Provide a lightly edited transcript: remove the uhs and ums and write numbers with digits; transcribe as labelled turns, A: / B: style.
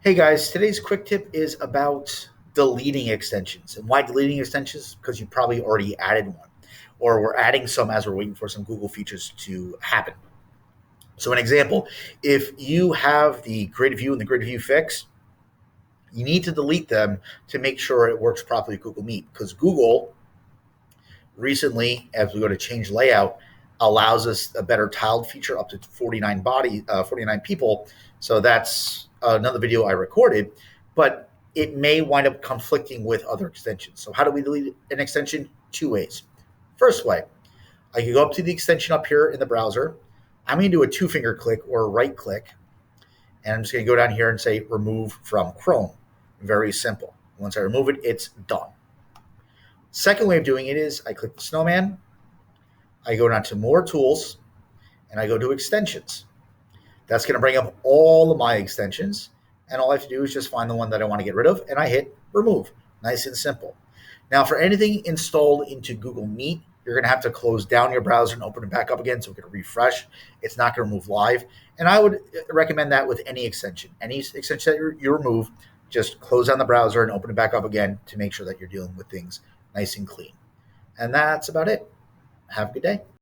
A: Hey guys, today's quick tip is about deleting extensions. And why deleting extensions? Because you probably already added one, or we're adding some as we're waiting for some Google features to happen. So, an example, if you have the grid view and the grid view fix, you need to delete them to make sure it works properly with Google Meet. Because Google recently, as we go to change layout, allows us a better tiled feature up to 49 people. So that's another video I recorded, but it may wind up conflicting with other extensions. So how do we delete an extension? Two ways. First way, I can go up to the extension up here in the browser. I'm going to do a two finger click or a right click, and I'm just going to go down here and say remove from Chrome. Very simple. Once I remove it, it's done. Second way of doing it is I click the snowman, I go down to more tools, and I go to extensions. That's going to bring up all of my extensions. And all I have to do is just find the one that I want to get rid of, and I hit remove. Nice and simple. Now, for anything installed into Google Meet, you're going to have to close down your browser and open it back up again so it can refresh. It's not going to remove live. And I would recommend that with any extension. Any extension that you remove, just close down the browser and open it back up again to make sure that you're dealing with things nice and clean. And that's about it. Have a good day.